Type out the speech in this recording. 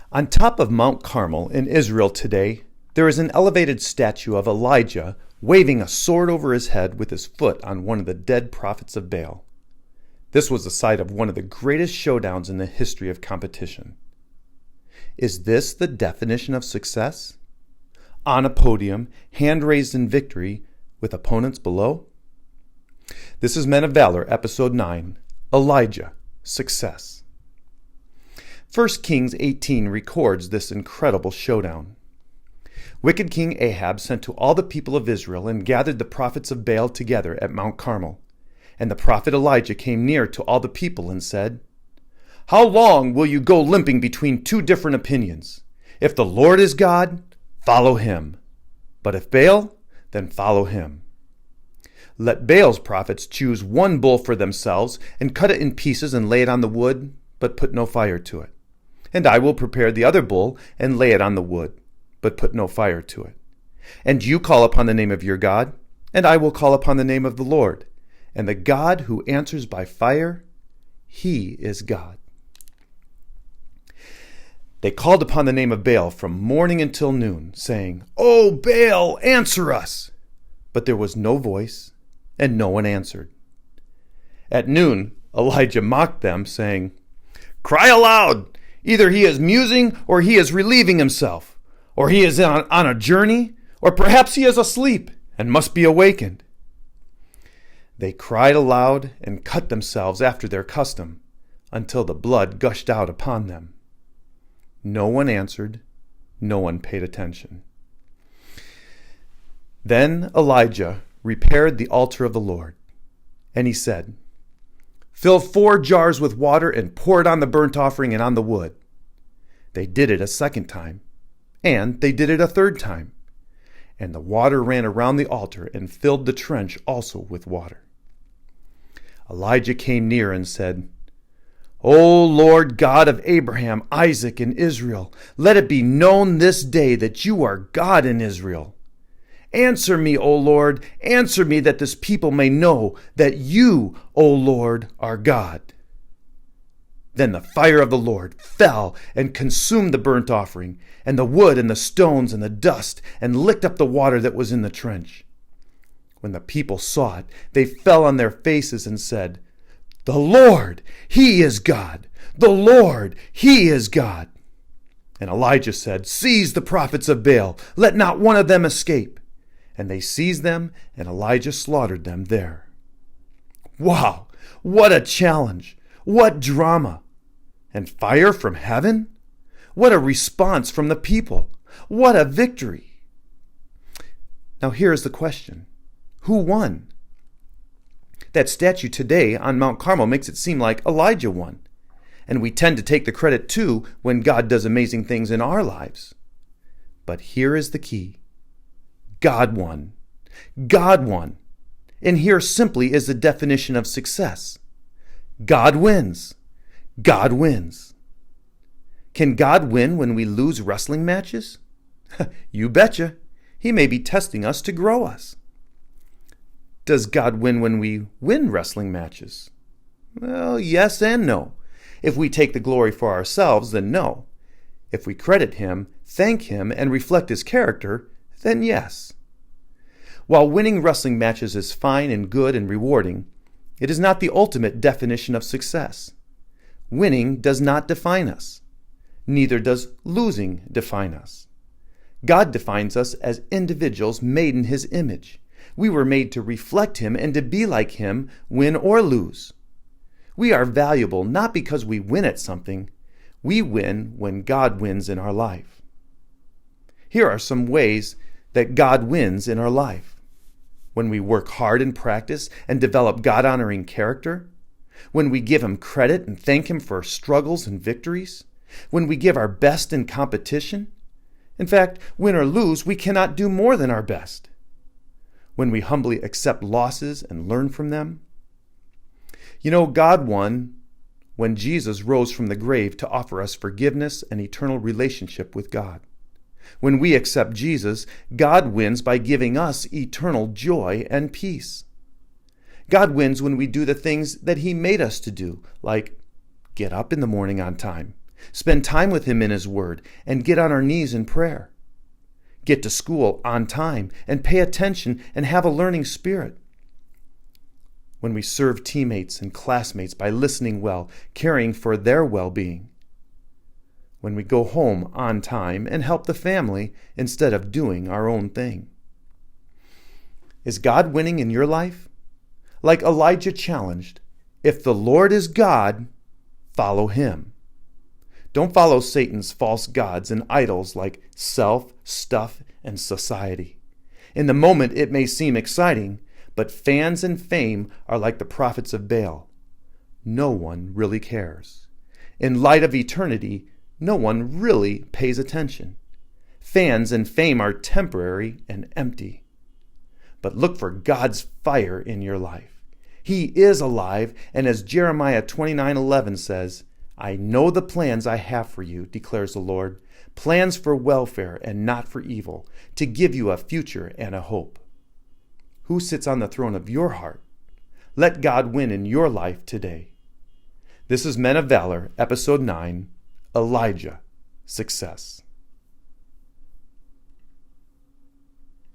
On top of Mount Carmel in Israel today, there is an elevated statue of Elijah waving a sword over his head with his foot on one of the dead prophets of Baal. This was the site of one of the greatest showdowns in the history of competition. Is this the definition of success? On a podium, hand raised in victory, with opponents below? This is Men of Valor, Episode 9, Elijah, Success. 1 Kings 18 records this incredible showdown. Wicked King Ahab sent to all the people of Israel and gathered the prophets of Baal together at Mount Carmel. And the prophet Elijah came near to all the people and said, "How long will you go limping between two different opinions? If the Lord is God, follow him. But if Baal, then follow him. Let Baal's prophets choose one bull for themselves and cut it in pieces and lay it on the wood, but put no fire to it. And I will prepare the other bull and lay it on the wood, but put no fire to it. And you call upon the name of your God, and I will call upon the name of the Lord. And the God who answers by fire, he is God." They called upon the name of Baal from morning until noon, saying, "O Baal, answer us!" But there was no voice, and no one answered. At noon, Elijah mocked them, saying, "Cry aloud! Either he is musing, or he is relieving himself, or he is on a journey, or perhaps he is asleep and must be awakened." They cried aloud and cut themselves after their custom, until the blood gushed out upon them. No one answered, no one paid attention. Then Elijah repaired the altar of the Lord, and he said, "Fill 4 jars with water and pour it on the burnt offering and on the wood." They did it a second time, and they did it a third time, and the water ran around the altar and filled the trench also with water. Elijah came near and said, "O Lord God of Abraham, Isaac, and Israel, let it be known this day that you are God in Israel. Answer me, O Lord, answer me, that this people may know that you, O Lord, are God." Then the fire of the Lord fell and consumed the burnt offering, and the wood and the stones and the dust, and licked up the water that was in the trench. When the people saw it, they fell on their faces and said, "The Lord, he is God! The Lord, he is God!" And Elijah said, "Seize the prophets of Baal, let not one of them escape." And they seized them, and Elijah slaughtered them there. Wow, what a challenge! What drama! And fire from heaven? What a response from the people! What a victory! Now here is the question. Who won? That statue today on Mount Carmel makes it seem like Elijah won. And we tend to take the credit too when God does amazing things in our lives. But here is the key. God won. God won. And here simply is the definition of success. God wins. God wins. Can God win when we lose wrestling matches? You betcha. He may be testing us to grow us. Does God win when we win wrestling matches? Well, yes and no. If we take the glory for ourselves, then no. If we credit him, thank him, and reflect his character, then yes. While winning wrestling matches is fine and good and rewarding, it is not the ultimate definition of success. Winning does not define us. Neither does losing define us. God defines us as individuals made in his image. We were made to reflect him and to be like him, win or lose. We are valuable not because we win at something. We win when God wins in our life. Here are some ways that God wins in our life. When we work hard in practice and develop God-honoring character. When we give him credit and thank him for struggles and victories. When we give our best in competition. In fact, win or lose, we cannot do more than our best. When we humbly accept losses and learn from them. You know, God won when Jesus rose from the grave to offer us forgiveness and eternal relationship with God. When we accept Jesus, God wins by giving us eternal joy and peace. God wins when we do the things that he made us to do, like get up in the morning on time, Spend time with Him in His Word and get on our knees in prayer. Get to school on time and pay attention and have a learning spirit. When we serve teammates and classmates by listening well, caring for their well-being. When we go home on time and help the family instead of doing our own thing. Is God winning in your life? Like Elijah challenged, if the Lord is God, follow Him. Don't follow Satan's false gods and idols like self, stuff, and society. In the moment, it may seem exciting, but fans and fame are like the prophets of Baal. No one really cares. In light of eternity, no one really pays attention. Fans and fame are temporary and empty. But look for God's fire in your life. He is alive, and as Jeremiah 29:11 says, I know the plans I have for you, declares the Lord, plans for welfare and not for evil, to give you a future and a hope. Who sits on the throne of your heart? Let God win in your life today. This is Men of Valor, Episode 9, Elijah, Success.